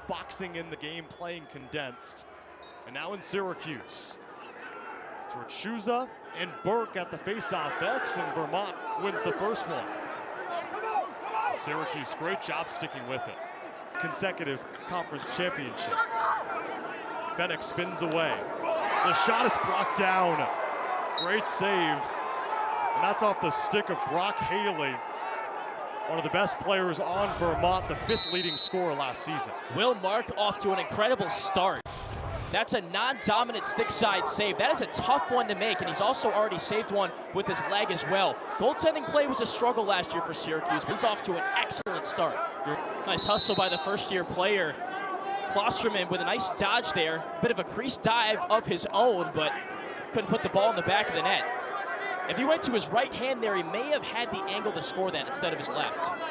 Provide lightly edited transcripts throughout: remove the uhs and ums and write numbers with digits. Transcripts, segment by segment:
boxing in the game, playing condensed. And now in Syracuse. Schuza and Burke at the faceoff X, and Vermont wins the first one. Syracuse, great job sticking with it. Consecutive conference championship. Fenech spins away. The shot, it's blocked down. Great save. And that's off the stick of Brock Haley, one of the best players on Vermont, the 5th leading scorer last season. Will Mark off to an incredible start. That's a non-dominant stick side save. That is a tough one to make, and he's also already saved one with his leg as well. Goaltending play was a struggle last year for Syracuse, but he's off to an excellent start. Nice hustle by the first-year player. Klosterman with a nice dodge there. Bit of a crease dive of his own, but couldn't put the ball in the back of the net. If he went to his right hand there, he may have had the angle to score that instead of his left.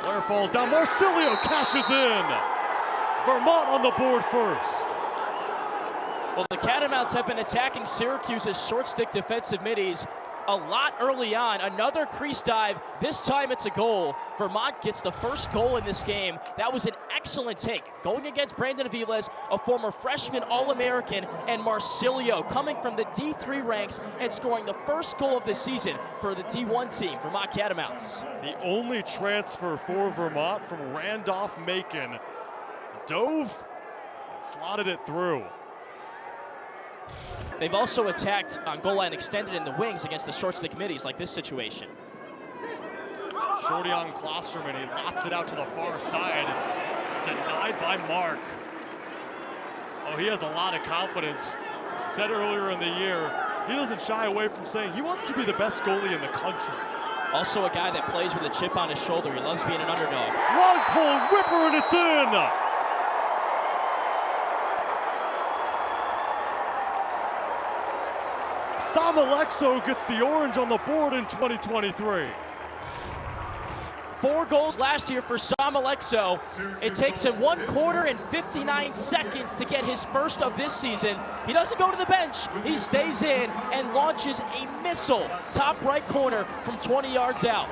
Blair falls down, Marsilio cashes in. Vermont on the board first. Well, the Catamounts have been attacking Syracuse's short stick defensive middies a lot early on. Another crease dive, this time it's a goal. Vermont gets the first goal in this game. That was an excellent take. Going against Brandon Aviles, a former freshman All-American, and Marsilio coming from the D3 ranks and scoring the first goal of the season for the D1 team, Vermont Catamounts. The only transfer for Vermont from Randolph-Macon. Dove and slotted it through. They've also attacked on goal line extended in the wings against the short stick middies, like this situation. Shorty on Klosterman, he lops it out to the far side. Denied by Mark. Oh, he has a lot of confidence. Said earlier in the year, he doesn't shy away from saying he wants to be the best goalie in the country. Also a guy that plays with a chip on his shoulder. He loves being an underdog. Long pull, ripper, and it's in! Sam Alexo gets the orange on the board in 2023. 4 goals last year for Sam Alexo. It takes him 1 quarter and 59 seconds to get his first of this season. He doesn't go to the bench. He stays in and launches a missile top right corner from 20 yards out.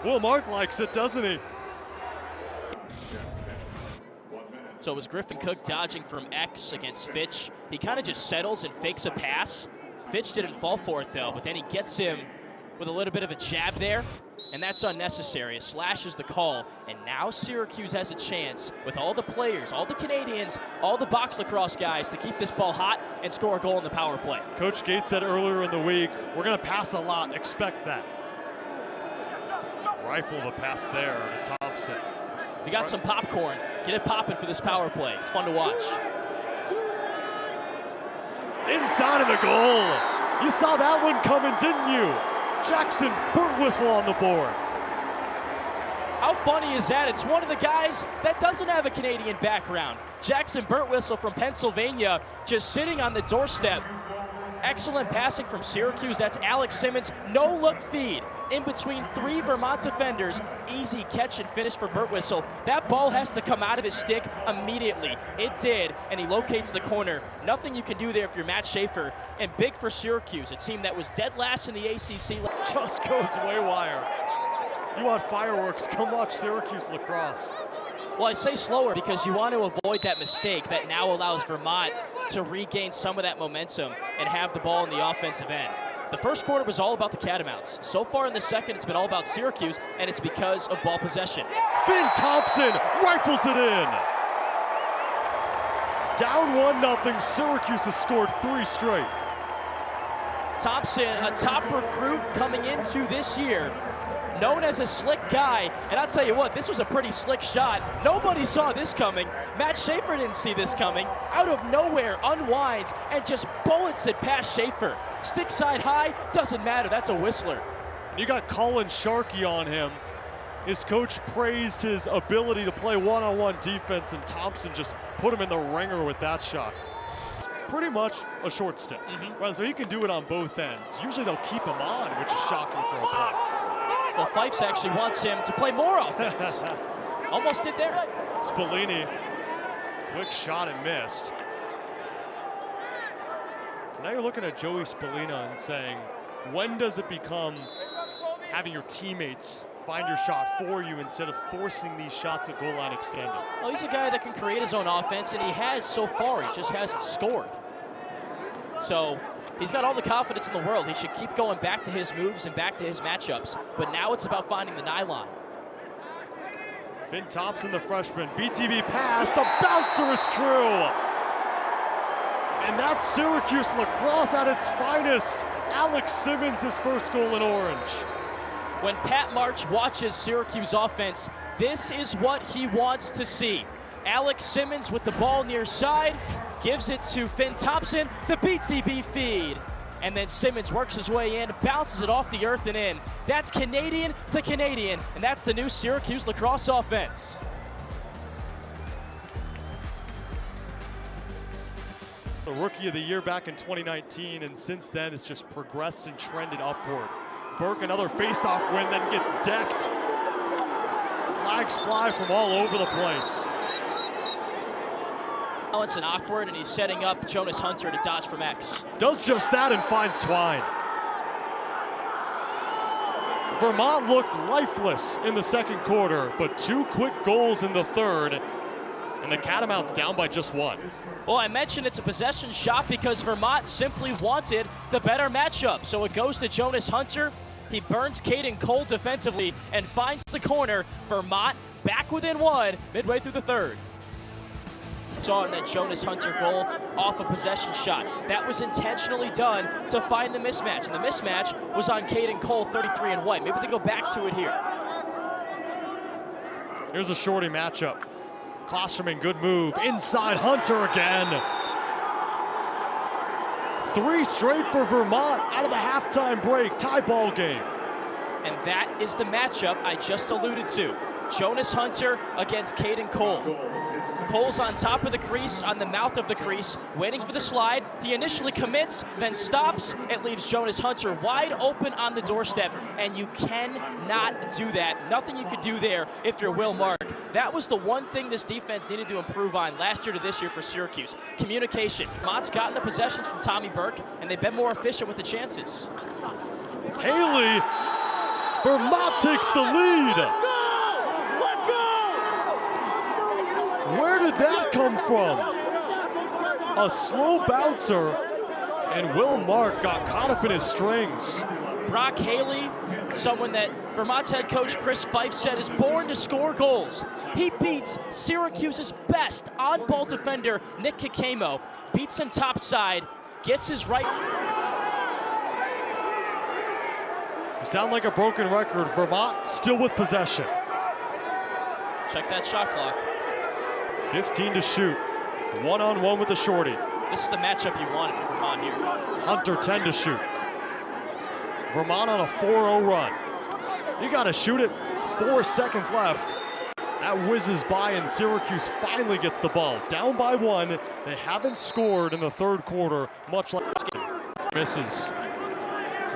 Well, Mark likes it, doesn't he? So it was Griffin Cook dodging from X against Fitch. He kind of just settles and fakes a pass. Fitch didn't fall for it though, but then he gets him with a little bit of a jab there, and that's unnecessary. A slash is the call, and now Syracuse has a chance with all the players, all the Canadians, all the box lacrosse guys to keep this ball hot and score a goal in the power play. Coach Gates said earlier in the week, we're gonna pass a lot, expect that. Rifle of a pass there to Thompson. If you got some popcorn, get it popping for this power play. It's fun to watch. Inside of the goal. You saw that one coming, didn't you? Jackson Burtwhistle on the board. How funny is that? It's one of the guys that doesn't have a Canadian background. Jackson Burtwhistle from Pennsylvania, just sitting on the doorstep. Excellent passing from Syracuse. That's Alex Simmons. No-look feed in between 3 Vermont defenders. Easy catch and finish for Burtwhistle. That ball has to come out of his stick immediately. It did, and he locates the corner. Nothing you can do there if you're Matt Schaefer. And big for Syracuse, a team that was dead last in the ACC. Just goes waywire. You want fireworks, come watch Syracuse lacrosse. Well, I say slower because you want to avoid that mistake that now allows Vermont to regain some of that momentum and have the ball in the offensive end. The first quarter was all about the Catamounts. So far in the second, it's been all about Syracuse, and it's because of ball possession. Finn Thompson rifles it in. Down 1-0, Syracuse has scored 3 straight. Thompson, a top recruit coming into this year, known as a slick guy, and I'll tell you what, this was a pretty slick shot. Nobody saw this coming. Matt Schaefer didn't see this coming. Out of nowhere, unwinds, and just bullets it past Schaefer. Stick side high, doesn't matter, that's a whistler. You got Colin Sharkey on him. His coach praised his ability to play one-on-one defense, and Thompson just put him in the ringer with that shot. It's pretty much a short stick, right? So he can do it on both ends. Usually they'll keep him on, which is shocking for a puck. Well, Fifes actually wants him to play more offense. Almost did there. Spallini, quick shot and missed. So now you're looking at Joey Spallina and saying, When does it become having your teammates find your shot for you instead of forcing these shots at goal line extended? Well, he's a guy that can create his own offense, and he has so far. He just hasn't scored. So he's got all the confidence in the world. He should keep going back to his moves and back to his matchups. But now it's about finding the nylon. Finn Thompson, the freshman, BTB pass, the bouncer is true. And that's Syracuse lacrosse at its finest. Alex Simmons, his first goal in orange. When Pat March watches Syracuse offense, this is what he wants to see. Alex Simmons with the ball near side, gives it to Finn Thompson, the BTB feed. And then Simmons works his way in, bounces it off the earth and in. That's Canadian to Canadian, and that's the new Syracuse lacrosse offense. The Rookie of the Year back in 2019, and since then it's just progressed and trended upward. Burke, another face-off win, then gets decked. Flags fly from all over the place. It's an awkward, and he's setting up Jonas Hunter to dodge from X. Does just that and finds Twine. Vermont looked lifeless in the second quarter, but 2 quick goals in the third, and the Catamounts down by just 1. Well, I mentioned it's a possession shot because Vermont simply wanted the better matchup. So it goes to Jonas Hunter. He burns Caden Cole defensively and finds the corner. Vermont back within 1 midway through the third. Saw in that Jonas Hunter goal off a possession shot. That was intentionally done to find the mismatch. And the mismatch was on Caden Cole, 33 and white. Maybe they go back to it here. Here's a shorty matchup. Klosterman, good move. Inside Hunter again. 3 straight for Vermont out of the halftime break. Tie ball game. And that is the matchup I just alluded to. Jonas Hunter against Caden Cole. Cole's on top of the crease, on the mouth of the crease, waiting for the slide. He initially commits, then stops. It leaves Jonas Hunter wide open on the doorstep, and you cannot do that. Nothing you could do there if you're Will Mark. That was the one thing this defense needed to improve on last year to this year for Syracuse. Communication. Vermont's gotten the possessions from Tommy Burke, and they've been more efficient with the chances. Haley, Vermont takes the lead. Where did that come from? A slow bouncer, and Will Mark got caught up in his strings. Brock Haley, someone that Vermont's head coach Chris Fife said is born to score goals. He beats Syracuse's best on-ball defender, Nick Kakemo, beats him topside, gets his right. You sound like a broken record. Vermont still with possession. Check that shot clock. 15 to shoot. 1-on-1 with the shorty. This is the matchup you want if you're Vermont here. Hunter 10 to shoot. Vermont on a 4-0 run. You gotta shoot it. 4 seconds left. That whizzes by and Syracuse finally gets the ball. Down by 1. They haven't scored in the third quarter, much like misses.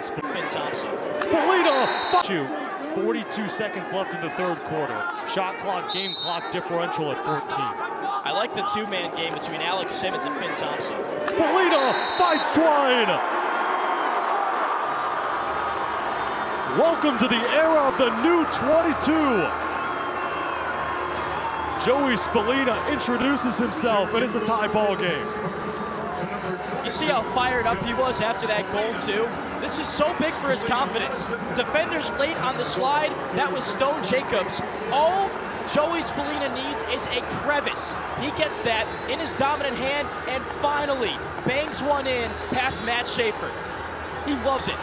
Finn Thompson. Spolina! Shoot. 42 seconds left in the third quarter. Shot clock, game clock differential at 14. I like the 2-man game between Alex Simmons and Finn Thompson. Spolina finds Twine! Welcome to the era of the new 22. Joey Spolina introduces himself, and it's a tie ball game. You see how fired up he was after that goal, too? This is so big for his confidence. Defenders late on the slide. That was Stone Jacobs. All Joey Spolina needs is a crevice. He gets that in his dominant hand and finally bangs one in past Matt Schaefer. He loves it.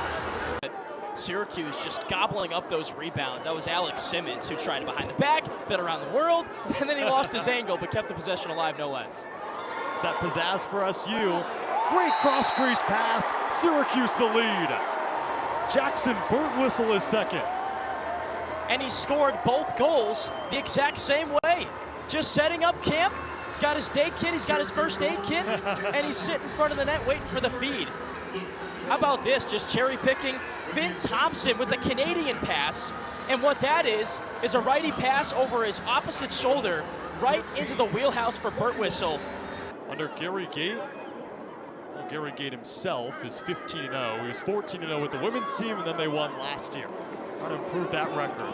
Syracuse just gobbling up those rebounds. That was Alex Simmons who tried it behind the back, then around the world, and then he lost his angle but kept the possession alive no less. It's that pizzazz for SU. Great cross-crease pass. Syracuse the lead. Jackson Burntwhistle is second. And he scored both goals the exact same way. Just setting up camp. He's got his day kit, he's got his first aid kit, and he's sitting in front of the net waiting for the feed. How about this? Just cherry picking. Finn Thompson with a Canadian pass. And what that is a righty pass over his opposite shoulder right into the wheelhouse for Burntwhistle. Under Gary Gate. Gary Gate himself is 15-0. He was 14-0 with the women's team, and then they won last year. Trying to improve that record.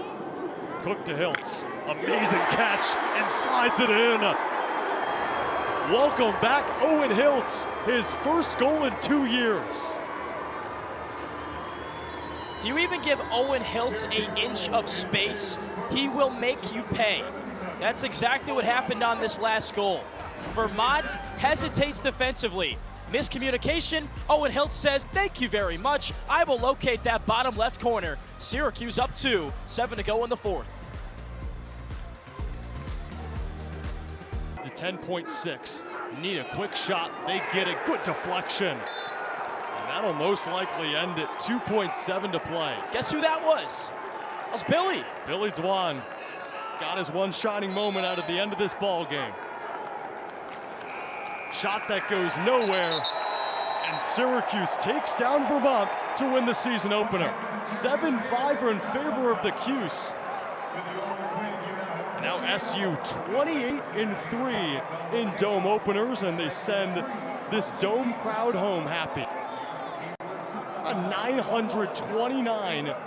Cook to Hiltz. Amazing catch, and slides it in. Welcome back, Owen Hiltz. His first goal in 2 years. If you even give Owen Hiltz an inch of space, he will make you pay. That's exactly what happened on this last goal. Vermont hesitates defensively. Miscommunication. Owen Hiltz says, "Thank you very much. I will locate that bottom left corner." Syracuse up 2, 7 to go in the fourth. The 10.6 need a quick shot. They get it. Good deflection. And that'll most likely end it. 2.7 to play. Guess who that was? That was Billy. Billy Dwan got his one shining moment out at the end of this ball game. Shot that goes nowhere, and Syracuse takes down Vermont to win the season opener. 7-5 are in favor of the Cuse. Now SU 28-3 in dome openers, and they send this dome crowd home happy. A 929